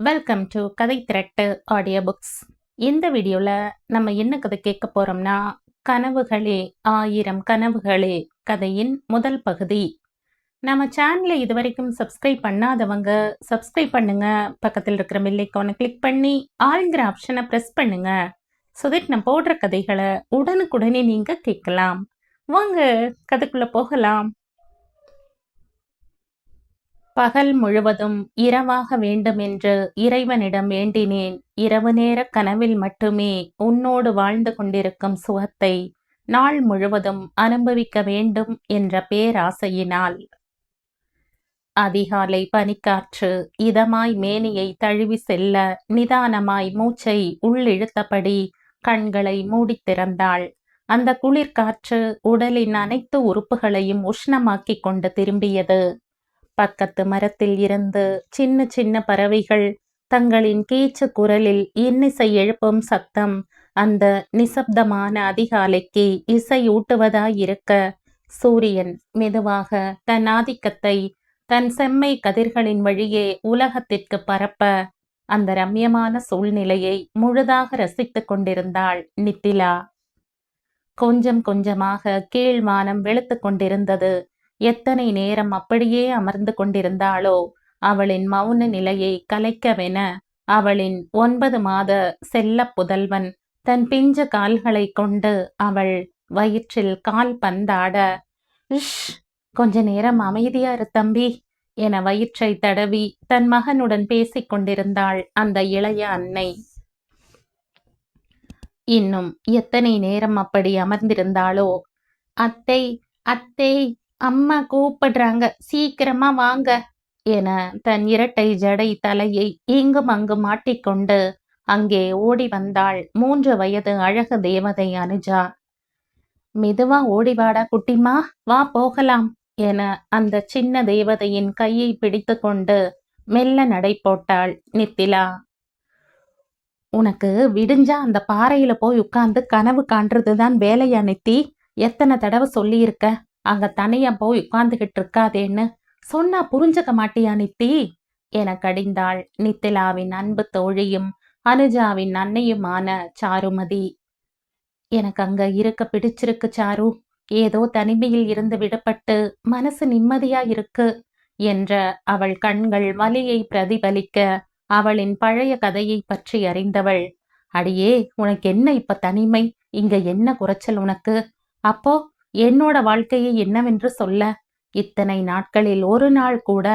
Welcome to கதை திரட்டு audio books. இந்த வீடியோவில் நம்ம என்ன கதை கேட்க போகிறோம்னா, கனவுகளே ஆயிரம் கனவுகளே கதையின் முதல் பகுதி. நம்ம சேனலை இதுவரைக்கும் சப்ஸ்கிரைப் பண்ணாதவங்க சப்ஸ்கிரைப் பண்ணுங்க. பக்கத்தில் இருக்கிற பெல் ஐகானை கிளிக் பண்ணி ஆல்ங்கிற ஆப்ஷனை ப்ரெஸ் பண்ணுங்க. ஸோ தட் நான் போடுற கதைகளை உடனுக்குடனே நீங்கள் கேட்கலாம். வாங்க கதைக்குள்ளே போகலாம். பகல் முழுவதும் இரவாக வேண்டுமென்று இறைவனிடம் வேண்டினேன். இரவு நேர கனவில் மட்டுமே உன்னோடு வாழ்ந்து கொண்டிருக்கும் சுகத்தை நாள் முழுவதும் அனுபவிக்க வேண்டும் என்ற பேராசையினால். அதிகாலை பனிக்காற்று இதமாய் மேனியை தழுவி செல்ல நிதானமாய் மூச்சை உள்ளிழுத்தபடி கண்களை மூடித் திறந்தாள். அந்த குளிர்காற்று உடலின் அனைத்து உறுப்புகளையும் உஷ்ணமாக்கிக் கொண்டு திரும்பியது. பக்கத்து மரத்தில் இருந்து சின்ன சின்ன பறவைகள் தங்களின் கீச்சு குரலில் இன்னிசை எழுப்பும் சத்தம் அந்த நிசப்தமான அதிகாலைக்கு இசையூட்டுவதாயிருக்க, சூரியன் மெதுவாக தன் ஆதிக்கத்தை தன் செம்மை கதிர்களின் வழியே உலகத்திற்கு பரப்ப அந்த ரம்யமான சூழ்நிலையை முழுதாக ரசித்துக் கொண்டிருந்தாள் நித்திலா. கொஞ்சம் கொஞ்சமாக கீழ்வானம் வெளுத்து கொண்டிருந்தது. எத்தனை நேரம் அப்படியே அமர்ந்து கொண்டிருந்தாளோ, அவளின் மௌன நிலையை கலைக்கவென அவளின் 9 மாத செல்ல புதல்வன் தன் பிஞ்ச கால்களை கொண்டு அவள் வயிற்றில் கால் பந்தாட, இஷ், கொஞ்ச நேரம் அமைதியா இரு தம்பி என வயிற்றை தடவி தன் மகனுடன் பேசிக் கொண்டிருந்தாள் அந்த இளைய அன்னை. இன்னும் எத்தனை நேரம் அப்படி அமர்ந்திருந்தாளோ, அத்தை அத்தை, அம்மா கூப்பிடுறாங்க, சீக்கிரமா வாங்க என தன் இரட்டை ஜடை தலையை இங்கும் அங்கும் மாட்டிக்கொண்டு அங்கே ஓடி வந்தாள் 3 வயது அழகு தேவதை அனுஜா. மெதுவா ஓடிவாடா குட்டிமா, வா போகலாம் என அந்த சின்ன தேவதையின் கையை பிடித்து கொண்டு மெல்ல நடை போட்டாள் நித்திலா. உனக்கு விடிஞ்சா அந்த பாறையில போய் உட்கார்ந்து கனவு காண்றதுதான் வேலையா நித்தி? எத்தனை தடவை சொல்லியிருக்க, அங்க தனியா போய் உட்கார்ந்துகிட்டு இருக்காதேன்னு. சொன்னா புரிஞ்சுக்க மாட்டியா நித்தி என கடிந்தாள் நித்திலாவின் அன்பு தோழியும் அனுஜாவின் அன்னையுமான சாருமதி. எனக்கு அங்க இருக்க பிடிச்சிருக்கு சாரு, ஏதோ தனிமையில் இருந்து விடப்பட்டு மனசு நிம்மதியா இருக்கு என்ற அவள் கண்கள் வலியை பிரதிபலிக்க அவளின் பழைய கதையை பற்றி அறிந்தவள், அடியே உனக்கு என்ன இப்ப தனிமை, இங்க என்ன குறைச்சல் உனக்கு? அப்போ என்னோட வாழ்க்கையை என்னவென்று சொல்ல? இத்தனை நாட்களில் ஒரு நாள் கூட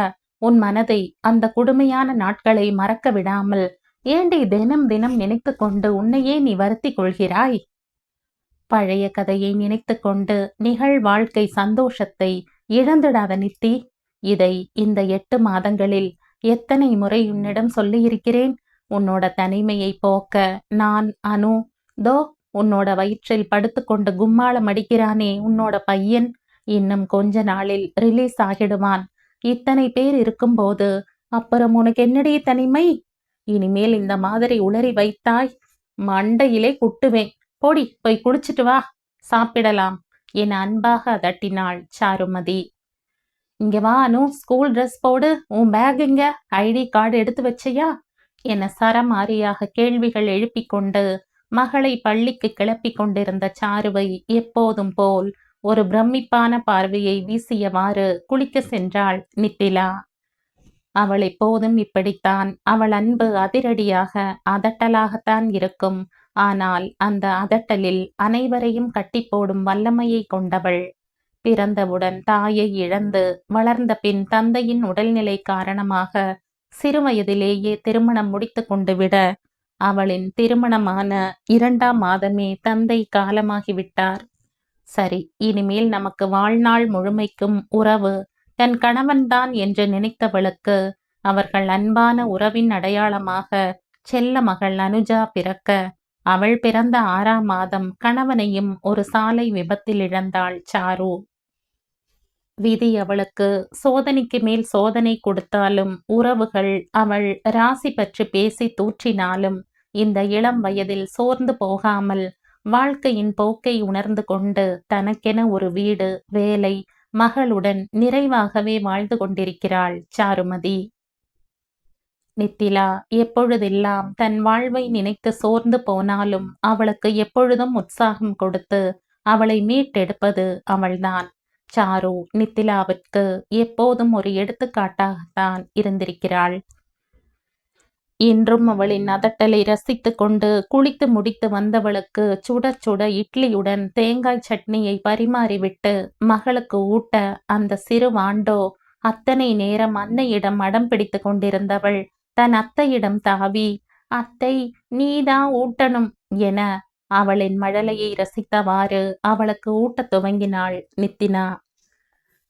உன் மனதை அந்த கொடுமையான நாட்களை மறக்க விடாமல் ஏண்டி தினம் தினம் நினைத்து கொண்டு உன்னையே நீ வருத்தி கொள்கிறாய்? பழைய கதையை நினைத்து கொண்டு நிகழ் வாழ்க்கை சந்தோஷத்தை இழந்துடாத நித்தி. இதை இந்த 8 மாதங்களில் எத்தனை முறை உன்னிடம் சொல்லியிருக்கிறேன். உன்னோட தனிமையை போக்க நான் அனு, தோ உன்னோட வயிற்றில் படுத்துக்கொண்டு கும்மாளம் அடிக்கிறானே உன்னோட பையன், இன்னும் கொஞ்ச நாளில் ரிலீஸ் ஆகிடுவான். இத்தனை பேர் இருக்கும்போது அப்புறம் உனக்கு என்னடி தனிமை? இனிமேல் இந்த மாதிரி உளறி வைத்தாய் மண்டையிலே குட்டுவேன். போடி, போய் குளிச்சுட்டு வா, சாப்பிடலாம் என அன்பாக அதட்டினாள் சாருமதி. இங்க வா அனு, ஸ்கூல் ட்ரெஸ் போடு, உன் பேக் எங்க, ஐடி கார்டு எடுத்து வச்சையா என சரமாரியாக கேள்விகள் எழுப்பிக் கொண்டு மகளை பள்ளிக்கு கிளப்பி கொண்டிருந்த சாருவை எப்போதும் போல் ஒரு பிரமிப்பான பார்வையை வீசியவாறு குளிக்க சென்றாள் நித்திலா. அவள் எப்போதும் இப்படித்தான். அவள் அன்பு அதிரடியாக அதட்டலாகத்தான் இருக்கும். ஆனால் அந்த அதட்டலில் அனைவரையும் கட்டி போடும் வல்லமையை கொண்டவள். பிறந்தவுடன் தாயை இழந்து வளர்ந்த பின் தந்தையின் உடல்நிலை காரணமாக சிறுவயதிலேயே திருமணம் முடித்து கொண்டு விட, அவளின் திருமணமான 2ஆம் மாதமே தந்தை காலமாகிவிட்டார். சரி, இனிமேல் நமக்கு வாழ்நாள் முழுமைக்கும் உறவு தன் கணவன்தான் என்று நினைத்தவளுக்கு அவர்கள் அன்பான உறவின் அடையாளமாக செல்ல மகள் அனுஜா பிறக்க, அவள் பிறந்த 6ஆம் மாதம் கணவனையும் ஒரு சாலை விபத்தில் இழந்தாள் சாரு. விதி அவளுக்கு சோதனைக்கு மேல் சோதனை கொடுத்தாலும், உறவுகள் அவள் ராசி பற்றி பேசி தூற்றினாலும், இந்த இளம் வயதில் சோர்ந்து போகாமல் வாழ்க்கையின் போக்கை உணர்ந்து கொண்டு தனக்கென ஒரு வீடு, வேலை, மகளுடன் நிறைவாகவே வாழ்ந்து கொண்டிருக்கிறாள் சாருமதி. நித்திலா எப்பொழுதெல்லாம் தன் வாழ்வை நினைத்து சோர்ந்து போனாலும் அவளுக்கு எப்பொழுதும் உற்சாகம் கொடுத்து அவளை மீட்டெடுப்பது அவள்தான். சாரு நித்திலாவிற்கு எப்போதும் ஒரு எடுத்துக்காட்டாகத்தான் இருந்திருக்கிறாள். இன்றும் அவளின் அதட்டலை ரசித்துக் கொண்டு குளித்து முடித்து வந்தவளுக்கு சுட சுட இட்லியுடன் தேங்காய் சட்னியை பரிமாறிவிட்டு மகளுக்கு ஊட்ட அந்த சிறு வாண்டோ அத்தனை நேரம் அன்னையிடம் அடம் பிடித்து கொண்டிருந்தவள் தன் அத்தையிடம் தாவி, அத்தை நீதான் ஊட்டணும் என அவளின் மழலையை ரசித்தவாறு அவளுக்கு ஊட்டத் துவங்கினாள் நித்தினா.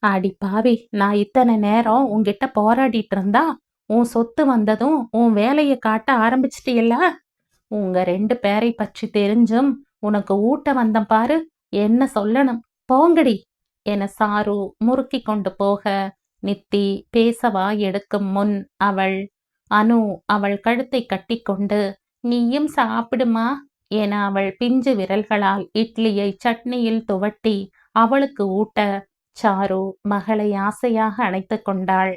அடி பாவி, நான் இத்தனை நேரம் உன்கிட்ட போராடிட்டு இருந்தா உன் சொத்து வந்ததும் உன் வேலையை காட்ட ஆரம்பிச்சிட்டியல்ல. உங்க 2 பேரை பற்றி தெரிஞ்சும் உனக்கு ஊட்ட வந்தம் பாரு, என்ன சொல்லணும், போங்கடி என சாரு முறுக்கி கொண்டு போக நித்தி பேசவா எடுக்கும் முன் அனு அவள் கழுத்தை கட்டிக்கொண்டு, நீயும் சாப்பிடுமா என அவள் பிஞ்சு விரல்களால் இட்லியை சட்னியில் துவட்டி அவளுக்கு ஊட்ட சாரு மகளை ஆசையாக அணைத்து கொண்டாள்.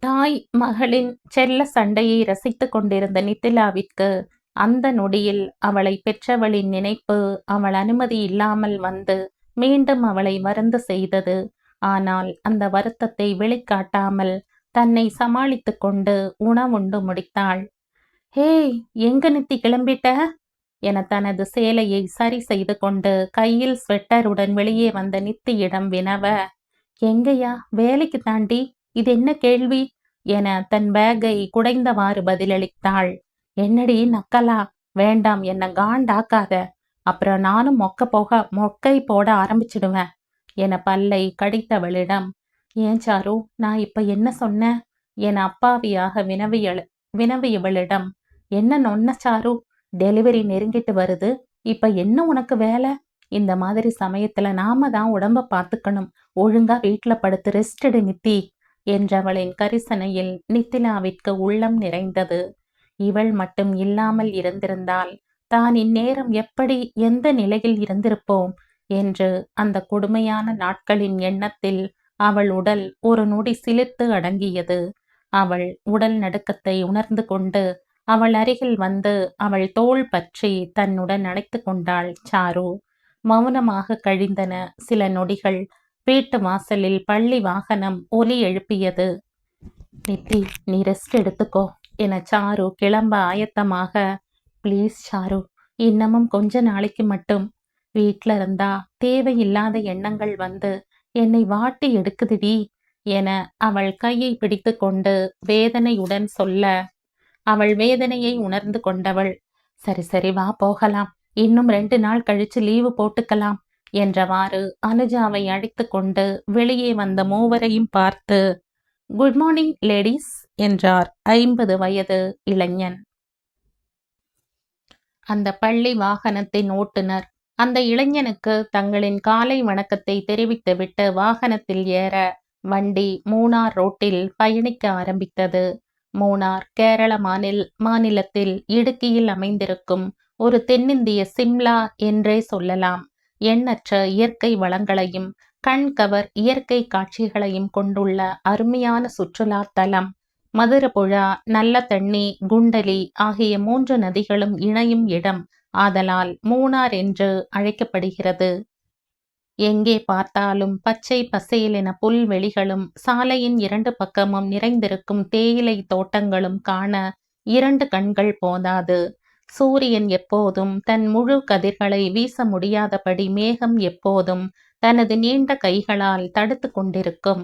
தாய் மகளின் செல்ல சண்டையை ரசித்துக் கொண்டிருந்த நித்திலாவிற்கு அந்த நொடியில் அவளை பெற்றவளின் நினைப்பு அவள் அனுமதி இல்லாமல் வந்து மீண்டும் அவளை வருந்த செய்தது. ஆனால் அந்த வருத்தத்தை வெளிக்காட்டாமல் தன்னை சமாளித்து கொண்டு உணவுண்டு முடித்தாள். ஹேய், எங்க நித்தி கிளம்பிட்ட என தனது சேலையை சரி செய்து கொண்டு கையில் ஸ்வெட்டருடன் வெளியே வந்த நித்தியிடம் வினவ, எங்கயா, வேலைக்கு தாண்டி, இது என்ன கேள்வி என தன் பேக்கை குடைந்தவாறு பதிலளித்தாள். என்னடி நக்கலா, வேண்டாம், என்ன காண்டாக்காத, அப்புறம் நானும் மொக்கை போட ஆரம்பிச்சிடுவேன் என பல்லை கடித்தவளிடம், ஏன் சாரு, நான் இப்ப என்ன சொன்னேன் என அப்பாவியாக வினவியவளிடம், என்ன நொன்ன சாரு, டெலிவரி நெருங்கிட்டு வருது, இப்ப என்ன உனக்கு வேலை, இந்த மாதிரி சமயத்துல நாம தான் உடம்ப பார்த்துக்கணும், ஒழுங்கா வீட்டுல படுத்து ரெஸ்டடு நித்தி என்றவளின் கரிசனையில் நித்திலாவிற்கு உள்ளம் நிறைந்தது. இவள் மட்டும் இல்லாமல் இருந்திருந்தால் தான் இந்நேரம் எப்படி எந்த நிலையில் இருந்திருப்போம் என்று அந்த கொடுமையான நாட்களின் எண்ணத்தில் அவள் உடல் ஒரு நொடி சிலிர்த்து அடங்கியது. அவள் உடல் நடுக்கத்தை உணர்ந்து கொண்டு அவள் அருகில் வந்து அவள் தோள் பற்றி தன்னுடன் அணைத்து கொண்டாள் சாரு. மௌனமாக கழிந்தன சில நொடிகள். வீட்டு வாசலில் பள்ளி வாகனம் ஒலி எழுப்பியது. நித்தி, நீ ரெஸ்ட் எடுத்துக்கோ என சாரு கிளம்ப ஆயத்தமாக, ப்ளீஸ் சாரு, இன்னமும் கொஞ்ச நாளைக்கு மட்டும், வீட்டில் இருந்தா தேவையில்லாத எண்ணங்கள் வந்து என்னை வாட்டி எடுக்குதுடி என அவள் கையை பிடித்து கொண்டு வேதனையுடன் சொல்ல, அவள் வேதனையை உணர்ந்து கொண்டவள், சரி சரி வா போகலாம், இன்னும் 2 நாள் கழிச்சு லீவு போட்டுக்கலாம் என்றவாறு அனுஜாவை அழைத்து கொண்டு வெளியே வந்த மூவரையும் பார்த்து, குட் மார்னிங் லேடிஸ் என்றார் 50 வயது இளைஞன். அந்த பள்ளி வாகனத்தின் ஓட்டுநர் அந்த இளைஞனுக்கு தங்களின் காலை வணக்கத்தை தெரிவித்துவிட்டு வாகனத்தில் ஏற வண்டி மூணார் ரோட்டில் பயணிக்க ஆரம்பித்தது. மூணார் கேரள மாநிலத்தில் இடுக்கியில் அமைந்திருக்கும் ஒரு தென்னிந்திய சிம்லா என்றே சொல்லலாம். எண்ணற்ற இயற்கை வளங்களையும் கண்கவர் இயற்கை காட்சிகளையும் கொண்டுள்ள அருமையான சுற்றுலா தலம். மதுரபுழா, நல்ல தண்ணி, குண்டலி ஆகிய 3 நதிகளும் இணையும் இடம் ஆதலால் மூணார் என்று அழைக்கப்படுகிறது. எங்கே பார்த்தாலும் பச்சை பசேலென புல்வெளிகளும் சாலையின் 2 பக்கமும் நிறைந்திருக்கும் தேயிலை தோட்டங்களும் காண 2 கண்கள் போதாது. சூரியன் எப்போதும் தன் முழு கதிர்களை வீச முடியாதபடி மேகம் எப்போதும் தனது நீண்ட கைகளால் தடுத்து கொண்டிருக்கும்.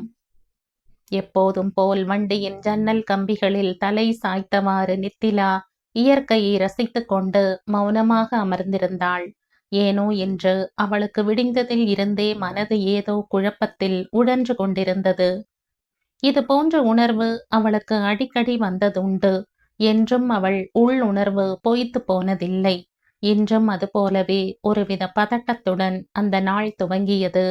எப்போதும் போல் வண்டியின் ஜன்னல் கம்பிகளில் தலை சாய்த்தவாறு நித்திலா இயற்கையை ரசித்து கொண்டு மௌனமாக அமர்ந்திருந்தாள். ஏனோ என்று அவளுக்கு விடிந்ததில் இருந்தே மனது ஏதோ குழப்பத்தில் உழன்று கொண்டிருந்தது. இது போன்ற உணர்வு அவளுக்கு அடிக்கடி வந்ததுண்டு. என்றும் அவள் உள்ளுணர்வு பொய்த்து போனதில்லை. இன்றும் அதுபோலவே ஒருவித பதட்டத்துடன் அந்த நாள் துவங்கியது.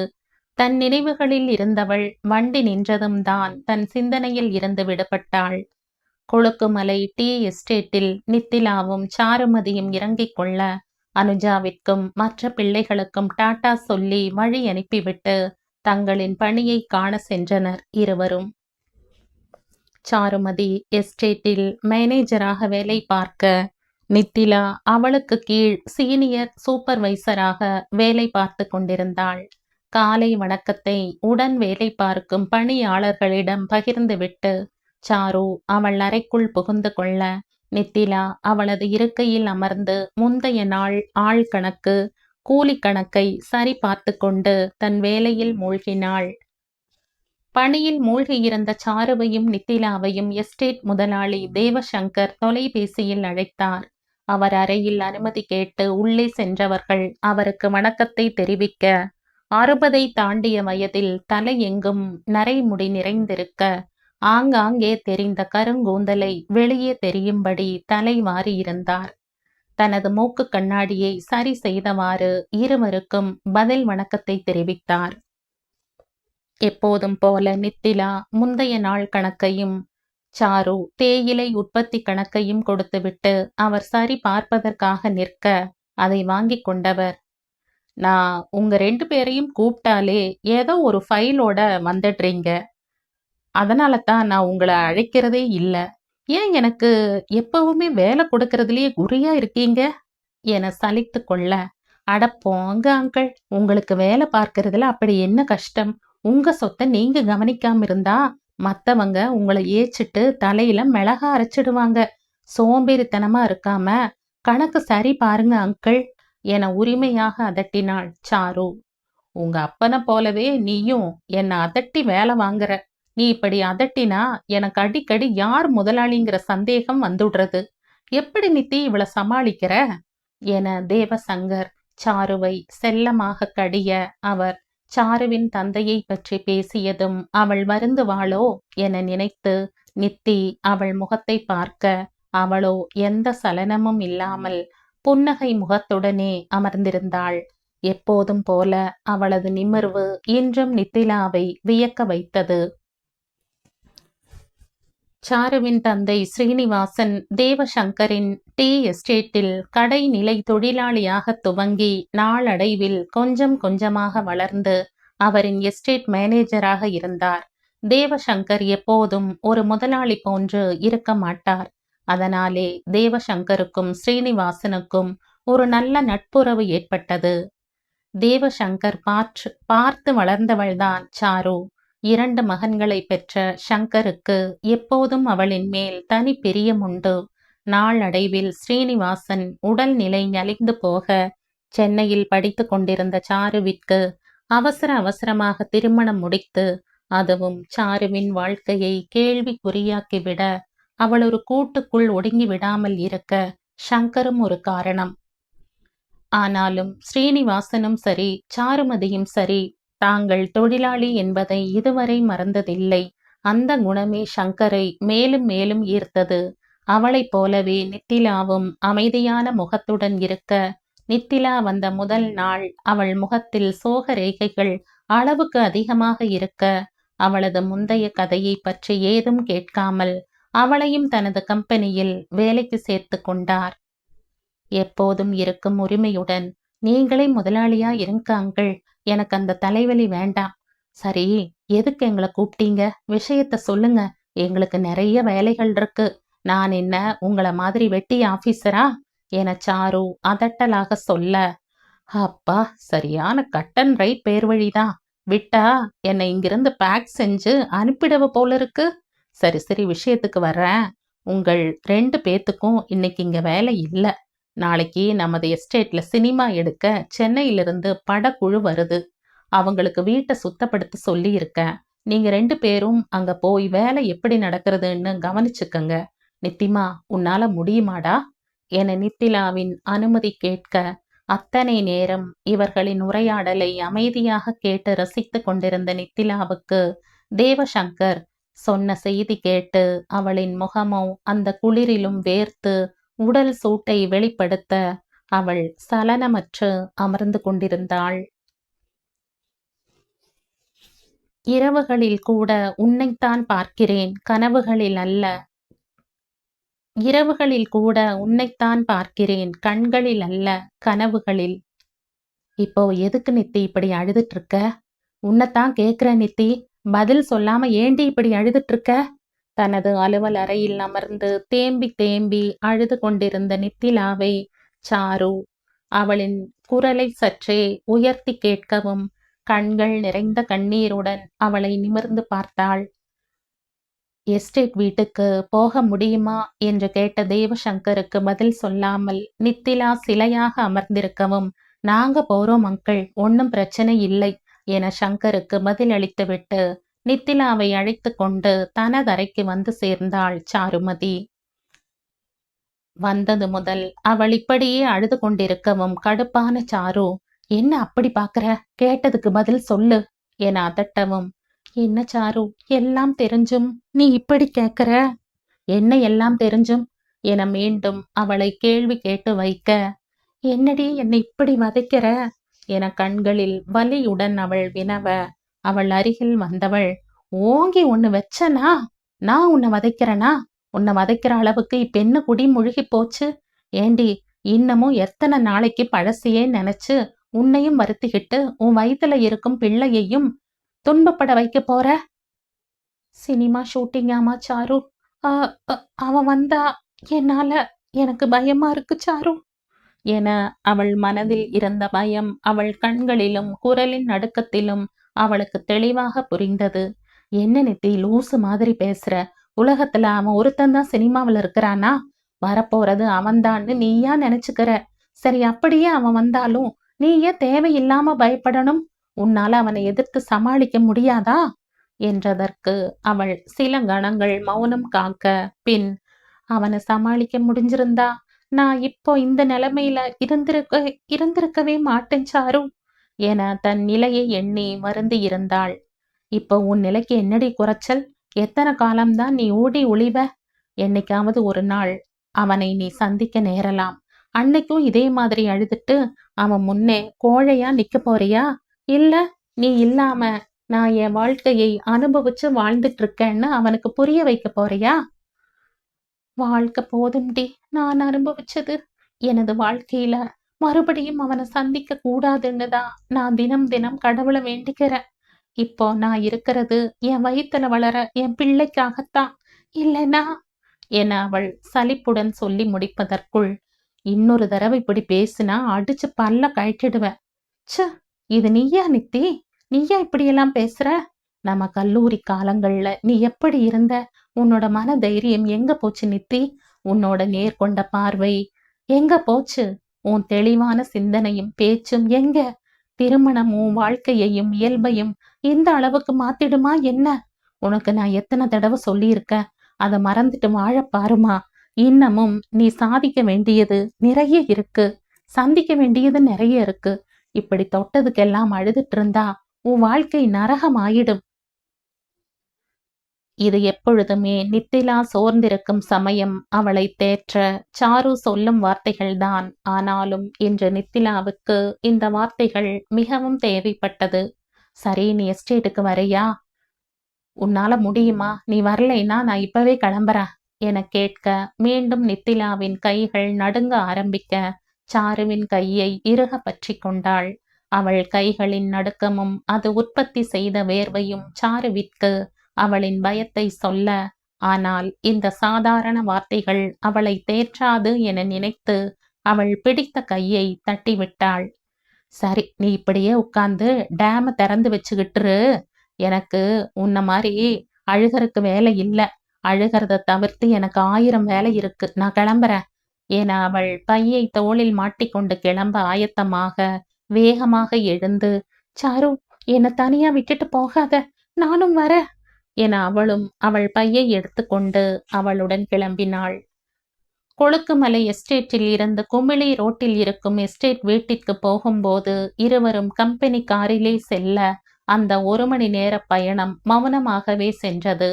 தன் நினைவுகளில் இருந்தவள் வண்டி நின்றதும் தான் தன் சிந்தனையில் இருந்து விடுபட்டாள். கொழுக்குமலை டீ எஸ்டேட்டில் நித்திலாவும் சாருமதியும் இறங்கிக் கொள்ள அனுஜாவிற்கும் மற்ற பிள்ளைகளுக்கும் டாட்டா சொல்லி வழி அனுப்பிவிட்டு தங்களின் பணியை காண சென்றனர் இருவரும். சாருமதி எஸ்டேட்டில் மேனேஜராக வேலை பார்க்க, நித்திலா அவளுக்கு கீழ் சீனியர் சூப்பர்வைசராக வேலை பார்த்து கொண்டிருந்தாள். காலை வணக்கத்தை உடன் வேலை பார்க்கும் பணியாளர்களிடம் பகிர்ந்துவிட்டு சாரு அவள் அறைக்குள் புகுந்து கொள்ள, நித்திலா அவளது இருக்கையில் அமர்ந்து முந்தைய நாள் ஆள் கணக்கு, கூலி கணக்கை சரி பார்த்து கொண்டு தன் வேலையில் மூழ்கினாள். பணியில் மூழ்கியிருந்த சாருவையும் நித்திலாவையும் எஸ்டேட் முதலாளி தேவசங்கர் தொலைபேசியில் அழைத்தார். அவர் அறையில் அனுமதி கேட்டு உள்ளே சென்றவர்கள் அவருக்கு வணக்கத்தை தெரிவிக்க, 60 தாண்டிய வயதில் தலை எங்கும் நரைமுடி நிறைந்திருக்க, ஆங்காங்கே தெரிந்த கருங்கூந்தலை வெளியே தெரியும்படி தலை வாரியிருந்தார். தனது மூக்கு கண்ணாடியை சரி செய்தவாறு இருவருக்கும் பதில் வணக்கத்தை தெரிவித்தார். எப்போதும் போல நித்திலா முந்தைய நாள் கணக்கையும் சாரு தேயிலை உற்பத்தி கணக்கையும் கொடுத்துவிட்டு அவர் சரி பார்ப்பதற்காக நிற்க, அதை வாங்கி கொண்டவர், நான் உங்க 2 பேரையும் கூப்பிட்டாலே ஏதோ ஒரு ஃபைலோட வந்துடுறீங்க. அதனால தான் நான் உங்களை அழைக்கிறதே இல்லை. ஏன் எனக்கு எப்பவுமே வேலை கொடுக்கறதுலயே குறியா இருக்கீங்க என சலித்து கொள்ள, அட போங்க அங்கிள், உங்களுக்கு வேலை பார்க்கறதுல அப்படி என்ன கஷ்டம்? உங்க சொத்தை நீங்க கவனிக்காம இருந்தா மத்தவங்க உங்களை ஏச்சிட்டு தலையில மிளகா அரைச்சிடுவாங்க. சோம்பேறித்தனமா இருக்காம கணக்கு சரி பாருங்க அங்கிள் என உரிமையாக அதட்டினாள் சாரு. உங்க அப்பனை போலவே நீயும் என்னை அதட்டி வேலை வாங்குற. நீ இப்படி அதட்டினா எனக்கு அடிக்கடி யார் முதலாளிங்கிற சந்தேகம் வந்துடுறது. எப்படி நித்தி இவளை சமாளிக்கிற என தேவசங்கர் சாருவை செல்லமாக கடிய, அவர் சாருவின் தந்தையை பற்றி பேசியதும் அவள் வருந்துவாளோ என நினைத்து நித்தி அவள் முகத்தை பார்க்க, அவளோ எந்த சலனமும் இல்லாமல் புன்னகை முகத்துடனே அமர்ந்திருந்தாள். எப்போதும் போல அவளது நிமிர்வு இன்றும் நித்திலாவை வியக்க வைத்தது. சாருவின் தந்தை ஸ்ரீனிவாசன் தேவசங்கரின் டீ எஸ்டேட்டில் கடைநிலை தொழிலாளியாக துவங்கி நாளடைவில் கொஞ்சம் கொஞ்சமாக வளர்ந்து அவரின் எஸ்டேட் மேனேஜராக இருந்தார். தேவசங்கர் எப்போதும் ஒரு முதலாளி போன்று இருக்க மாட்டார். அதனாலே தேவசங்கருக்கும் ஸ்ரீனிவாசனுக்கும் ஒரு நல்ல நட்புறவு ஏற்பட்டது. தேவசங்கர் பார்த்து வளர்ந்தவள்தான் சாரு. 2 மகன்களை பெற்ற சங்கருக்கு எப்போதும் அவளின் மேல் தனி பிரியம் உண்டு. நாளடைவில் ஸ்ரீனிவாசன் உடல்நிலை நலிந்து போக, சென்னையில் படித்து கொண்டிருந்த சாருவிற்கு அவசரமாக திருமணம் முடித்து, அதுவும் சாருவின் வாழ்க்கையை கேள்விக்குறியாக்கிவிட, அவள் ஒரு கூட்டுக்குள் ஒடுங்கி விடாமல் இருக்க சங்கரும் ஒரு காரணம். ஆனாலும் ஸ்ரீனிவாசனும் சரி, சாருமதியும் சரி, தாங்கள் தொழிலாளி என்பதை இதுவரை மறந்ததில்லை. அந்த குணமே சங்கரை மேலும் மேலும் ஈர்த்தது. அவளைப் போலவே நித்திலாவும் அமைதியான முகத்துடன் இருக்க, நித்திலா வந்த முதல் நாள் அவள் முகத்தில் சோக ரேகைகள் அளவுக்கு அதிகமாக இருக்க, அவளது முந்தைய கதையை பற்றி ஏதும் கேட்காமல் அவளையும் தனது கம்பெனியில் வேலைக்கு சேர்த்து கொண்டார். எப்போதும் இருக்கும் உரிமையுடன், நீங்களே முதலாளியா இருங்க அங்கிள், எனக்கு அந்த தலைவலி வேண்டாம். சரி, எதுக்கு எங்களை கூப்பிட்டீங்க? விஷயத்த சொல்லுங்க. எங்களுக்கு நிறைய வேலைகள் இருக்கு. நான் என்ன உங்களை மாதிரி வெட்டி ஆபீசரா என சாரு அதட்டலாக சொல்ல, அப்பா, சரியான கட் அண்ட் ரைட் பேர் வழிதான். விட்டா என்னை இங்கிருந்து பேக் செஞ்சு அனுப்பிடவ போல இருக்கு. சரி விஷயத்துக்கு வர்றேன். உங்கள் 2 பேத்துக்கும் இன்னைக்கு இங்க வேலை இல்லை. நாளைக்கு நமது எஸ்டேட்ல சினிமா எடுக்க சென்னையிலிருந்து படக்குழு வருது. அவங்களுக்கு வீட்டை சுத்தப்படுத்த சொல்லி இருக்கேன். நீங்க 2 பேரும் அங்க போய் வேலை எப்படி நடக்கிறதுன்னு கவனிச்சுக்கங்க. நித்திமா, உன்னால முடியுமாடா என நித்திலாவின் அனுமதி கேட்க, அத்தனை நேரம் இவர்களின் உரையாடலை அமைதியாக கேட்டு ரசித்து கொண்டிருந்த நித்திலாவுக்கு தேவசங்கர் சொன்ன செய்தி கேட்டு அவளின் முகமோ அந்த குளிரிலும் வேர்த்து உடல் சூட்டை வெளிப்படுத்த அவள் சலனமற்று அமர்ந்து கொண்டிருந்தாள். இரவுகளில் கூட உன்னைத்தான் பார்க்கிறேன், கனவுகளில் அல்ல. இரவுகளில் கூட உன்னைத்தான் பார்க்கிறேன், கண்களில் அல்ல, கனவுகளில். இப்போ எதுக்கு நித்தி இப்படி அழுதுட்டு இருக்க? உன்னைத்தான் கேக்குற நித்தி, பதில் சொல்லாம ஏண்டி இப்படி அழுதுட்டு இருக்க தனது அலுவல் அறையில் அமர்ந்து தேம்பி தேம்பி அழுது கொண்டிருந்த நித்திலாவை சாரு அவளின் குரலை சற்றே உயர்த்தி கேட்கவும் கண்கள் நிறைந்த கண்ணீருடன் அவளை நிமிர்ந்து பார்த்தாள். எஸ்டேட் வீட்டுக்கு போக முடியுமா என்று கேட்ட தேவசங்கருக்கு பதில் சொல்லாமல் நித்திலா சிலையாக அமர்ந்திருக்கவும், நாங்க போறோம் அங்கிள், ஒன்னும் பிரச்சனை இல்லை என சங்கருக்கு பதில் அளித்துவிட்டு நித்திலாவை அழைத்து கொண்டு தனதறைக்கு வந்து சேர்ந்தாள் சாருமதி. வந்தது முதல் அவள் இப்படியே அழுது கொண்டிருக்கவும் கடுப்பான சாரு, என்ன அப்படி பாக்குற, கேட்டதுக்கு பதில் சொல்லு என அதட்டவும், என்ன சாரு, எல்லாம் தெரிஞ்சும் நீ இப்படி கேக்குற? என்ன எல்லாம் தெரிஞ்சும் என மீண்டும் அவளை கேள்வி கேட்டு வைக்க, என்னடி என்னை இப்படி வதைக்கிற என கண்களில் வலியுடன் அவள் வினவ, அவள் அருகில் வந்தவள், ஓங்கி ஒன்னு வச்சனா, நான் உன்னை வதைக்கிறனா? உன்னை வதைக்கிற அளவுக்கு இப்ப என்ன குடி முழுகி போச்சு? ஏண்டி, இன்னமும் எத்தனை நாளைக்கு பழசையே நினைச்சு உன்னையும் வருத்திக்கிட்டு உன் வயித்துல இருக்கும் பிள்ளையையும் துன்பப்பட வைக்க போற? சினிமா ஷூட்டிங்காமா சாரு? அவன் வந்தா என்னால, எனக்கு பயமா இருக்கு சாரு என அவள் மனதில் இருந்த பயம் அவள் கண்களிலும் குரலின் நடுக்கத்திலும் அவளுக்கு தெளிவாக புரிந்தது. என்ன நித்தி, லூசு மாதிரி பேசுற? உலகத்துல அவன் ஒருத்தந்தான் சினிமாவில் இருக்கிறானா? வரப்போறது அவன்தான்னு நீயா நினைச்சுக்கிற. சரி, அப்படியே அவன் வந்தாலும் நீ ஏன் தேவையில்லாம பயப்படணும்? உன்னால அவனை எதிர்த்து சமாளிக்க முடியாதா என்றதற்கு அவள் சில கணங்கள் மௌனம் காக்க, பின், அவனை சமாளிக்க முடிஞ்சிருந்தா நான் இப்போ இந்த நிலைமையில இருந்திருக்கவே மாட்டேன் சாரு என தன் நிலையை எண்ணி வருந்தி இருந்தாள். இப்போ உன் நிலைக்கு என்னடி குறைச்சல்? எத்தனை காலம்தான் நீ ஓடி ஒளிவ? என்னைக்காவது ஒரு நாள் அவனை நீ சந்திக்க நேரலாம். அன்னைக்கும் இதே மாதிரி அழுதுட்டு அவன் முன்னே கோழையா நிக்க போறியா? இல்ல நீ இல்லாம நான் என் வாழ்க்கையை அனுபவிச்சு வாழ்ந்துட்டு இருக்கேன்னு அவனுக்கு புரிய வைக்க போறியா? வாழ்க்கை போதும்டி, நான் அனுபவிச்சது. எனது வாழ்க்கையில மறுபடியும் அவனை சந்திக்க கூடாதுன்னு தான் நான் தினம் தினம் கடவுளை வேண்டிக்கிறேன். இப்போ நான் இருக்கிறது என் வயித்துல வளர என் பிள்ளைக்காகத்தான், இல்லைன்னா என அவள் சலிப்புடன் சொல்லி முடிப்பதற்குள், இன்னொரு தடவை இப்படி பேசினா அடிச்சு பல்ல கழட்டிடுவேன். ச்ச, இது நீயா நித்தி? நீயா இப்படியெல்லாம் பேசுற? நம்ம கல்லூரி காலங்கள்ல நீ எப்படி இருந்த? உன்னோட மன தைரியம் எங்க போச்சு நித்தி? உன்னோட நேர்கொண்ட பார்வை எங்க போச்சு? உன் தெளிவான சிந்தனையும் பேச்சும் எங்க? திருமணம் உன் வாழ்க்கையையும் இயல்பையும் இந்த அளவுக்கு மாத்திடுமா என்ன? உனக்கு நான் எத்தனை தடவை சொல்லியிருக்கேன், அதை மறந்துட்டு வாழ பாருமா. இன்னமும் நீ சாதிக்க வேண்டியது நிறைய இருக்கு, சந்திக்க வேண்டியது நிறைய இருக்கு. இப்படி தொட்டதுக்கெல்லாம் அழுதுட்டு இருந்தா உன் வாழ்க்கை நரகம் ஆயிடும். இது எப்பொழுதுமே நித்திலா சோர்ந்திருக்கும் சமயம் அவளை தேற்ற சாரு சொல்லும் வார்த்தைகள்தான். ஆனாலும் இன்று நித்திலாவுக்கு இந்த வார்த்தைகள் மிகவும் தேவைப்பட்டது. சரி, நீ எஸ்டேட்டுக்கு வரையா? உன்னால முடியுமா? நீ வரலைன்னா நான் இப்பவே கிளம்புறேன் என கேட்க, மீண்டும் நித்திலாவின் கைகள் நடுங்க ஆரம்பிக்க சாருவின் கையை இறுக பற்றி கொண்டாள். அவள் கைகளின் நடுக்கமும் அது உற்பத்தி செய்த வேர்வையும் சாருவிற்கு அவளின் பயத்தை சொல்ல, ஆனால் இந்த சாதாரண வார்த்தைகள் அவளை தேற்றாது என நினைத்து அவள் பிடித்த கையை தட்டிவிட்டாள். சரி, நீ இப்படியே உட்கார்ந்து டேம திறந்து வச்சுக்கிட்டுரு. எனக்கு உன்ன மாதிரி அழுகறக்கு வேலை இல்ல. அழுகிறத தவிர்த்து எனக்கு 1000 வேலை இருக்கு. நான் கிளம்புறேன் என அவள் பையை தோளில் மாட்டிக்கொண்டு கிளம்ப ஆயத்தமாக வேகமாக எழுந்து, சாரு, என்னை தனியா விட்டுட்டு போகாத, நானும் வர என அவளும் அவள் பையை எடுத்துக்கொண்டு அவளுடன் கிளம்பினாள். கொழுக்குமலை எஸ்டேட்டில் இருந்து குமிளி ரோட்டில் இருக்கும் எஸ்டேட் வீட்டிற்கு போகும்போது இருவரும் கம்பெனி காரிலே செல்ல அந்த 1 மணி நேர பயணம் மௌனமாகவே சென்றது.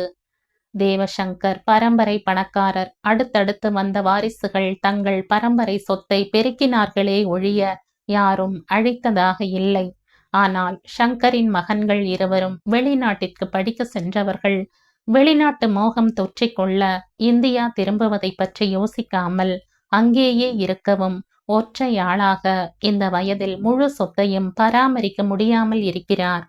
தேவசங்கர் பரம்பரை பணக்காரர். அடுத்தடுத்து வந்த வாரிசுகள் தங்கள் பரம்பரை சொத்தை பெருக்கினார்களே ஒழிய யாரும் அழித்ததாக இல்லை. ஆனால் சங்கரின் மகன்கள் இருவரும் வெளிநாட்டிற்கு படிக்க சென்றவர்கள். வெளிநாட்டு மோகம் தொற்றிக்கொள்ள இந்தியா திரும்புவதை பற்றி யோசிக்காமல் அங்கேயே இருக்கவும் ஒற்றை ஆளாக இந்த வயதில் முழு சொத்தையும் பராமரிக்க முடியாமல் இருக்கிறார்.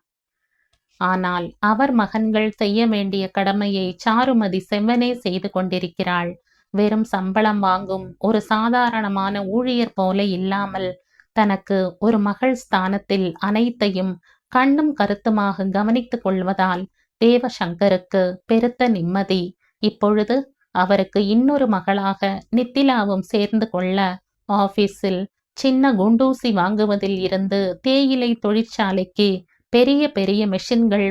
ஆனால் அவர் மகன்கள் செய்ய வேண்டிய கடமையை சாருமதி செவ்வனே செய்து கொண்டிருக்கிறாள். வெறும் சம்பளம் வாங்கும் ஒரு சாதாரணமான ஊழியர் போல இல்லாமல் தனக்கு ஒரு மகள் ஸ்தானத்தில் அனைத்தையும் கண்ணும் கருத்துமாக கவனித்துக் கொள்வதால் தேவசங்கருக்கு பெருத்த நிம்மதி. இப்பொழுது அவருக்கு இன்னொரு மகளாக நித்திலாவும் சேர்ந்து கொள்ள ஆபீஸில் சின்ன குண்டூசி வாங்குவதில் இருந்து தேயிலை தொழிற்சாலைக்கு பெரிய பெரிய மெஷின்கள்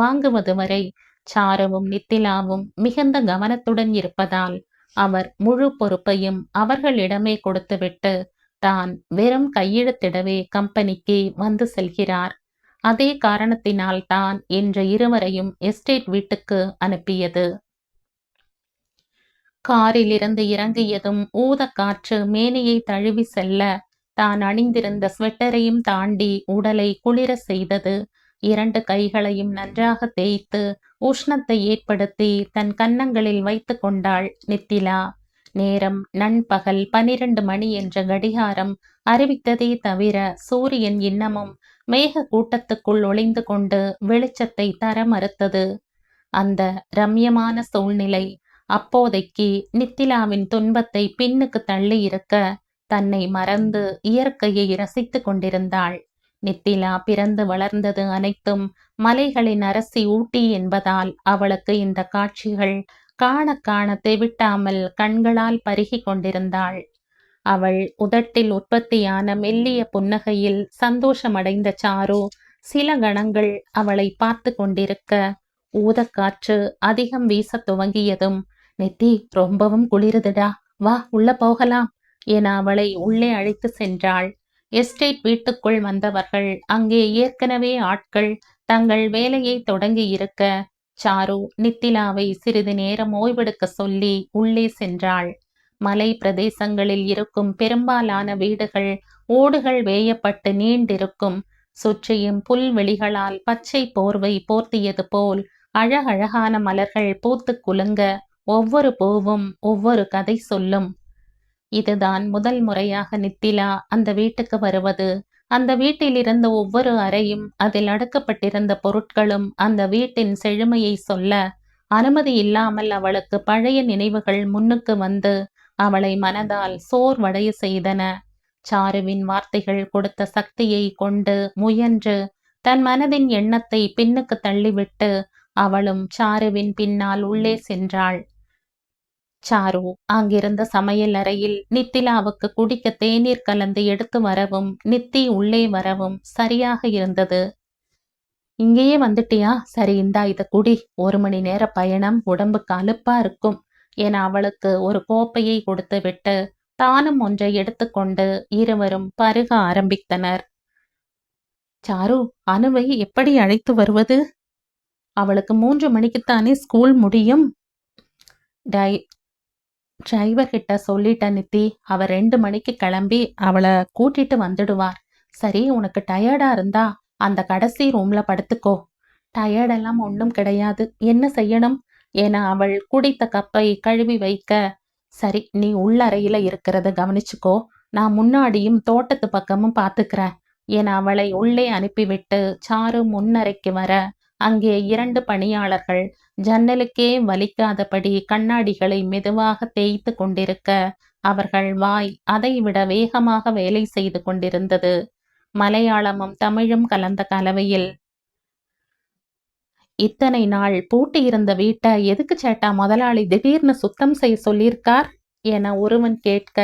வாங்குவது வரை சாருவும் நித்திலாவும் மிகுந்த கவனத்துடன் இருப்பதால் அவர் முழு பொறுப்பையும் அவர்களிடமே கொடுத்துவிட்டு தான் வெறும் கையெழுத்திடவே கம்பெனிக்கு வந்து செல்கிறார். அதே காரணத்தினால் தான் இன்று இருவரையும் எஸ்டேட் வீட்டுக்கு அனுப்பியது. காரிலிருந்து இறங்கியதும் ஊத காற்று மேனியை தழுவி செல்ல தான் அணிந்திருந்த ஸ்வெட்டரையும் தாண்டி உடலை குளிர செய்தது. 2 கைகளையும் நன்றாக தேய்த்து உஷ்ணத்தை ஏற்படுத்தி தன் கன்னங்களில் வைத்து கொண்டாள் நித்திலா. நேரம் நண்பகல் 12 மணி என்ற கடிகாரம் அறிவித்ததே தவிர சூரியன் இன்னமும் மேக கூட்டத்துக்குள் ஒளிந்து கொண்டு வெளிச்சத்தை தர மறுத்தது. அந்த ரம்யமான சூழ்நிலை அப்போதைக்கு நித்திலாவின் துன்பத்தை பின்னுக்கு தள்ளி இருக்க தன்னை மறந்து இயற்கையை ரசித்து கொண்டிருந்தாள். நித்திலா பிறந்து வளர்ந்தது அனைத்தும் மலைகளின் அரசி ஊட்டி என்பதால் அவளுக்கு இந்த காட்சிகள் காண காண தெவிட்டாமல் கண்களால் பருகி கொண்டிருந்தாள். அவள் உதட்டில் உற்பத்தியான மெல்லிய புன்னகையில் சந்தோஷமடைந்த சாரு சில கணங்கள் அவளை பார்த்து கொண்டிருக்க ஊதக்காற்று அதிகம் வீச துவங்கியதும், நெத்தி ரொம்பவும் குளிருதுடா, வா உள்ள போகலாம் என அவளை உள்ளே அழைத்து சென்றாள். எஸ்டேட் வீட்டுக்குள் வந்தவர்கள் அங்கே ஏற்கனவே ஆட்கள் தங்கள் வேலையை தொடங்கி இருக்க சாரு நித்திலாவை சிறிது நேரம் ஓய்வெடுக்க சொல்லி உள்ளே சென்றாள். மலை பிரதேசங்களில் இருக்கும் பெரும்பாலான வீடுகள் ஓடுகள் வேயப்பட்டு நீண்டிருக்கும். சுற்றியும் புல்வெளிகளால் பச்சை போர்வை போர்த்தியது போல் அழகழகான மலர்கள் பூத்து குலுங்க ஒவ்வொரு பூவும் ஒவ்வொரு கதை சொல்லும். இதுதான் முதல் முறையாக நித்திலா அந்த வீட்டுக்கு வருவது. அந்த வீட்டில் இருந்த ஒவ்வொரு அறையும் அதில் அடுக்கப்பட்டிருந்த பொருட்களும் அந்த வீட்டின் செழுமையை சொல்ல அனுமதி இல்லாமல் அவளுக்கு பழைய நினைவுகள் முன்னுக்கு வந்து அவளை மனதால் சோர்வடைய செய்தன. சாருவின் வார்த்தைகள் கொடுத்த சக்தியை கொண்டு முயன்று தன் மனதின் எண்ணத்தை பின்னுக்கு தள்ளிவிட்டு அவளும் சாருவின் பின்னால் உள்ளே சென்றாள். சாரு அங்கிருந்த சமையல் அறையில் நித்திலாவுக்கு குடிக்க தேநீர் கலந்து எடுத்து வரவும் நித்தி உள்ளே வரவும் சரியாக இருந்தது. இங்கேயே வந்துட்டியா? சரி, இந்தா இத குடி, 1 மணி நேர பயணம், உடம்புக்கு அலுப்பா இருக்கும் என அவளுக்கு ஒரு கோப்பையை கொடுத்து விட்டு தானும் ஒன்றை எடுத்துக்கொண்டு இருவரும் பருக ஆரம்பித்தனர். சாரு, அனுவை எப்படி அழைத்து வருவது? அவளுக்கு 3 மணிக்குத்தானே ஸ்கூல் முடியும். டிரைவர் கிட்ட சொல்லிட்ட நித்தி, அவர் 2 மணிக்கு கிளம்பி அவளை கூட்டிட்டு வந்துடுவார். சரி, உனக்கு டயர்டா இருந்தா அந்த கடைசி ரூம்ல படுத்துக்கோ. டயர்டெல்லாம் ஒன்றும் கிடையாது, என்ன செய்யணும் என அவள் குடித்த கப்பை கழுவி வைக்க, சரி நீ உள்ளறையில இருக்கிறத கவனிச்சுக்கோ, நான் முன்னாடியும் தோட்டத்து பக்கமும் பார்த்துக்கிறேன் என அவளை உள்ளே அனுப்பிவிட்டு சாரு முன்னறைக்கு வர அங்கே 2 பணியாளர்கள் ஜன்னலுக்கே வலிக்காதபடி கண்ணாடிகளை மெதுவாக தேய்த்து கொண்டிருக்க அவர்கள் வாய் அதைவிட வேகமாக வேலை செய்து கொண்டிருந்தது. மலையாளமும் தமிழும் கலந்த கலவையில், இத்தனை நாள் பூட்டி இருந்த வீட்டை எதுக்கு சேட்டா முதலாளி திடீர்னு சுத்தம் செய்ய சொல்லியிருக்கார் என ஒருவன் கேட்க,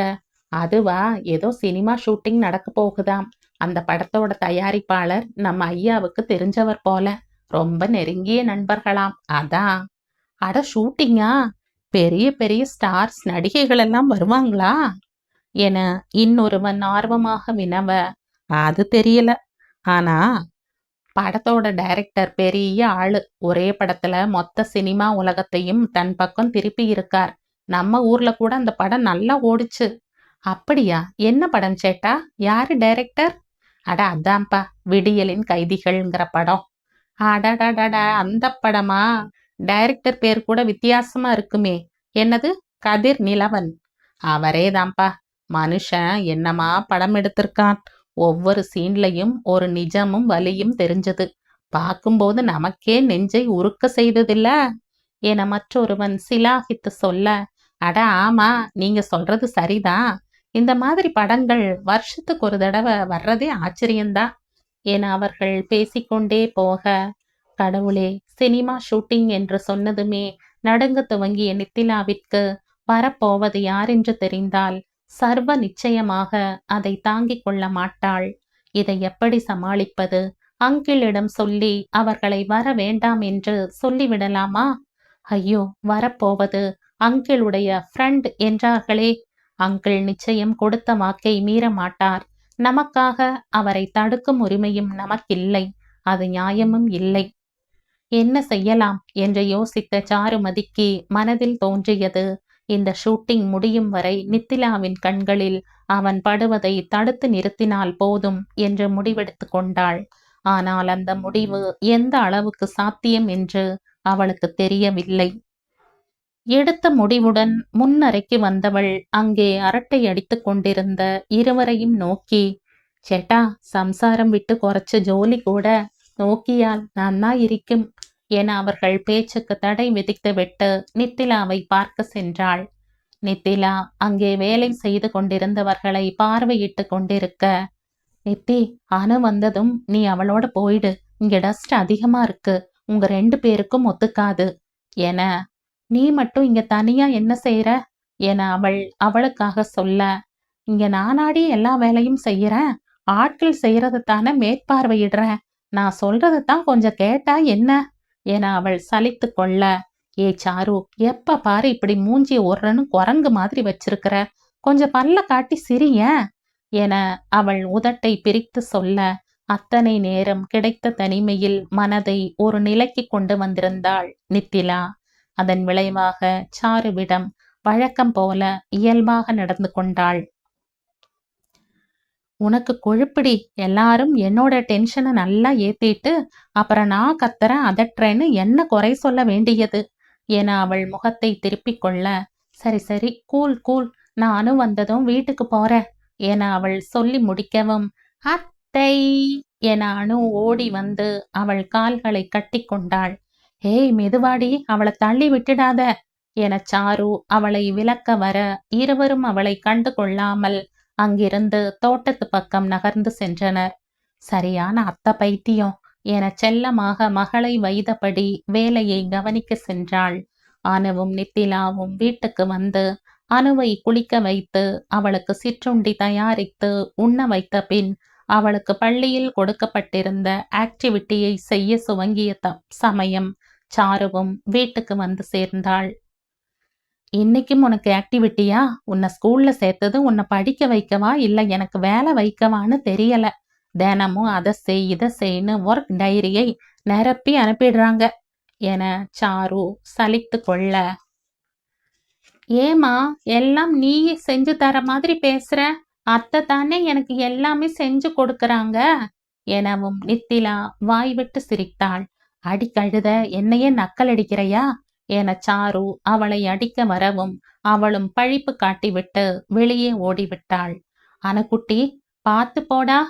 அதுவா, ஏதோ சினிமா ஷூட்டிங் நடக்க போகுதாம். அந்த படத்தோட தயாரிப்பாளர் நம்ம ஐயாவுக்கு தெரிஞ்சவர் போல, ரொம்ப நெருங்கிய நண்பர்களாம், அதான். அட ஷூட்டிங்கா? பெரிய பெரிய ஸ்டார்ஸ் நடிகைகள் எல்லாம் வருவாங்களா என இன்னொருவன் ஆர்வமாக வினவ, அது தெரியல, ஆனா படத்தோட டைரக்டர் பெரிய ஆளு, ஒரே படத்துல மொத்த சினிமா உலகத்தையும் தன் பக்கம் திருப்பி இருக்கார். நம்ம ஊர்ல கூட அந்த படம் நல்லா ஓடிச்சு. அப்படியா? என்ன படம் சேட்டா? யாரு டைரக்டர்? அட அதான்ப்பா, விடியலின் கைதிகள்ங்கிற படம். அடடடட, அந்த படமா? டைரக்டர் பேர் கூட வித்தியாசமா இருக்குமே. என்னது, கதிர் நிலவன்? அவரே தான்ப்பா. மனுஷன் என்னமா படம் எடுத்திருக்கான். ஒவ்வொரு சீன்லையும் ஒரு நிஜமும் வலியும் தெரிஞ்சது. பார்க்கும்போது நமக்கே நெஞ்சை உருக்க செய்ததில்ல என மற்றொருவன் சிலாகித்து சொல்ல, அட ஆமா, நீங்க சொல்றது சரிதான். இந்த மாதிரி படங்கள் வருஷத்துக்கு ஒரு தடவை வர்றதே ஆச்சரியம்தான் என அவர்கள் பேசிக்கொண்டே போக, கடவுளே, சினிமா ஷூட்டிங் என்று சொன்னதுமே நடுங்க துவங்கிய நித்திலாவிற்கு வரப்போவது யாரென்று தெரிந்தால் சர்வ நிச்சயமாக அதை தாங்கிக் கொள்ள மாட்டாள். இதை எப்படி சமாளிப்பது? அங்கிளிடம் சொல்லி அவர்களை வர வேண்டாம் என்று சொல்லிவிடலாமா? ஐயோ, வரப்போவது அங்கிளுடைய ஃப்ரெண்ட் என்றார்களே. அங்கிள் நிச்சயம் கொடுத்த வாக்கை மீற மாட்டார். நமக்காக அவரை தடுக்கும் உரிமையும் நமக்கில்லை. அது நியாயமும் இல்லை. என்ன செய்யலாம் என்று யோசித்த சாருமதிக்கு மனதில் தோன்றியது, இந்த ஷூட்டிங் முடியும் வரை நித்திலாவின் கண்களில் அவன் படுவதை தடுத்து நிறுத்தினால் போதும் என்று முடிவெடுத்து கொண்டாள். ஆனால் அந்த முடிவு எந்த அளவுக்கு சாத்தியம் என்று அவளுக்கு தெரியவில்லை. எடுத்த முடிவுடன் முன்னறைக்கு வந்தவள் அங்கே அரட்டை அடித்துக் கொண்டிருந்த இருவரையும் நோக்கி, சேட்டா, சம்சாரம் விட்டு குறைச்ச ஜோலி கூட நோக்கியால் நன்னா இருக்கும் என அவர்கள் பேச்சுக்கு தடை விதித்துவிட்டு நித்திலாவை பார்க்க சென்றாள். நித்திலா அங்கே வேலை செய்து கொண்டிருந்தவர்களை பார்வையிட்டு கொண்டிருக்க, நித்தி, அனு வந்ததும் நீ அவளோட போயிடு, இங்க டஸ்ட் அதிகமா இருக்கு, உங்க 2 பேருக்கும் ஒத்துக்காது என, நீ மட்டும் இங்க தனியா என்ன செய்யற என அவளுக்காக சொல்ல, இங்க நானாடி எல்லா வேலையும் செய்யறேன், ஆட்கள் செய்யறதைத்தானே மேற்பார்வையிடுறேன், நான் சொல்றதைத்தான் கொஞ்சம் கேட்டா என்ன என அவள் சலித்து கொள்ள, ஏ சாரு, எப்ப பாரு இப்படி மூஞ்சி ஒர்றன்னு குரங்கு மாதிரி வச்சிருக்கிற, கொஞ்சம் பல்ல காட்டி சிரிய என அவள் உதட்டை பிரித்து சொல்ல, அத்தனை நேரம் கிடைத்த தனிமையில் மனதை ஒரு நிலைக்கு கொண்டு வந்திருந்தாள் நித்திலா. அதன் விளைவாக சாருவிடம் வழக்கம் போல இயல்பாக நடந்து கொண்டாள். உனக்கு கொழுப்பிடி, எல்லாரும் என்னோட டென்ஷனை நல்லா ஏத்திட்டு அப்புறம் நான் கத்துறேன் அதட்டுறேன்னு என்ன குறை சொல்ல வேண்டியது என அவள் முகத்தை திருப்பிக் கொள்ள, சரி சரி, கூல் கூல், நானும் வந்ததும் வீட்டுக்கு போறேன் என அவள் சொல்லி முடிக்கவும், அத்தை என அனு ஓடி வந்து அவள் கால்களை கட்டி கொண்டாள். ஏய் மெதுவாடி, அவளை தள்ளி விட்டுடாத என சாரு அவளை விலக்க வர இருவரும் அவளை கண்டு கொள்ளாமல் அங்கிருந்து தோட்டத்து பக்கம் நகர்ந்து சென்றனர். சரியான அத்தை பைத்தியம் என செல்லமாக மகளை வைத்தபடி வேலையை கவனிக்க சென்றாள். அனுவும் நித்திலாவும் வீட்டுக்கு வந்து அனுவை குளிக்க வைத்து அவளுக்கு சிற்றுண்டி தயாரித்து உண்ண வைத்த பின் அவளுக்கு பள்ளியில் கொடுக்கப்பட்டிருந்த ஆக்டிவிட்டியை செய்ய துவங்கிய சமயம் சாருவும் வீட்டுக்கு வந்து சேர்ந்தாள். இன்னைக்கும் உனக்கு ஆக்டிவிட்டியா? உன்னை ஸ்கூல்ல சேர்த்தது உன்னை படிக்க வைக்கவா இல்லை எனக்கு வேலை வைக்கவான்னு தெரியல. தினமும் அதை செய் இதை செய்யு ஒர்க் டைரியை நிரப்பி அனுப்பிடுறாங்க என சாரு சலித்து கொள்ள, ஏமா எல்லாம் நீயே செஞ்சு தர மாதிரி பேசுற, அத்தை தானே எனக்கு எல்லாமே செஞ்சு கொடுக்கறாங்க எனவும் நித்திலா வாய்விட்டு சிரித்தாள். அடி கழுத, என்னையே நக்கல் அடிக்கிறையா என சாரு அவளை அடிக்க வரவும் அவளும் பழிப்பு காட்டிவிட்டு வெளியே ஓடிவிட்டாள். அனுக்குட்டி, பார்த்து போடா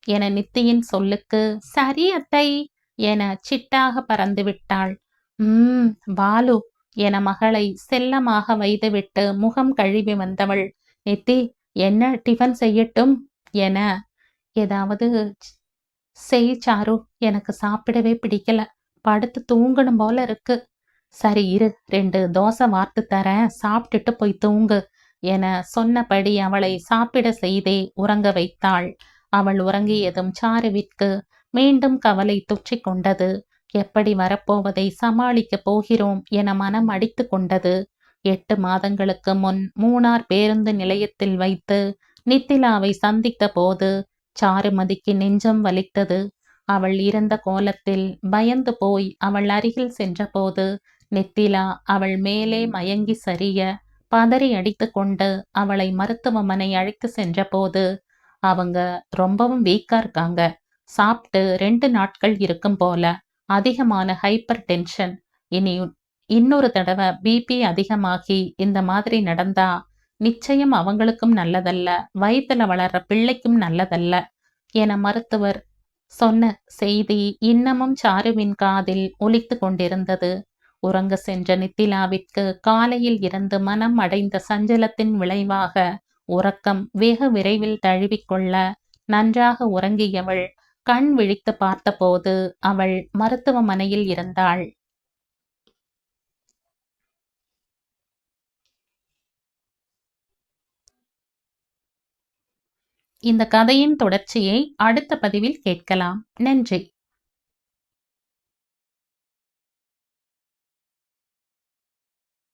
என நித்தியின் சொல்லுக்கு சரி அத்தை என சிட்டாக பறந்து விட்டாள். பாலு என மகளை செல்லமாக வைத்துவிட்டு முகம் கழுவி வந்தவள், நித்தி, என்ன டிஃபன் செய்யட்டும் என, ஏதாவது செய் சாரு, எனக்கு சாப்பிடவே பிடிக்கல, படுத்து தூங்கணும் போல இருக்கு. சரி இரு, 2 தோசை வார்த்து தரேன், சாப்பிட்டுட்டு போய் தூங்கு என சொன்னபடி அவளை சாப்பிட செய்தே உறங்க வைத்தாள். அவள் உறங்கியதும் சாருவிற்கு மீண்டும் கவலை தொற்றிக் கொண்டது. எப்படி வரப்போவதை சமாளிக்கப் போகிறோம் என மனம் அடித்து கொண்டது. 8 மாதங்களுக்கு முன் மூணார் பேருந்து நிலையத்தில் வைத்து நித்திலாவை சந்தித்த போது சாருமதிக்கு நெஞ்சம் வலித்தது. அவள் இருந்த கோலத்தில் பயந்து போய் அவள் அருகில் சென்றபோது நித்திலா அவள் மேலே மயங்கி சரிய பதறி அடித்து கொண்டு அவளை மருத்துவமனை அழைத்து சென்ற போது, அவங்க ரொம்பவும் வீக்கா இருக்காங்க, சாப்பிட்டு 2 நாட்கள் இருக்கும் போல, அதிகமான ஹைப்பர் டென்ஷன், இன்னொரு தடவை பிபி அதிகமாகி இந்த மாதிரி நடந்தா நிச்சயம் அவங்களுக்கும் நல்லதல்ல, வயிற்றுல வளர்ற பிள்ளைக்கும் நல்லதல்ல என மருத்துவர் சொன்ன செய்தி இன்னமும் சாருவின் காதில் ஒலித்துக் கொண்டிருந்தது. உறங்க சென்ற நித்திலாவிற்கு காலையில் இருந்து மனம் அடைந்த சஞ்சலத்தின் விளைவாக உறக்கம் வெகு விரைவில் தழுவிக்கொள்ள நன்றாக உறங்கியவள் கண் விழித்து பார்த்தபோது அவள் மருத்துவமனையில் இருந்தாள். இந்த கதையின் தொடர்ச்சியை அடுத்த பதிவில் கேட்கலாம். நன்றி.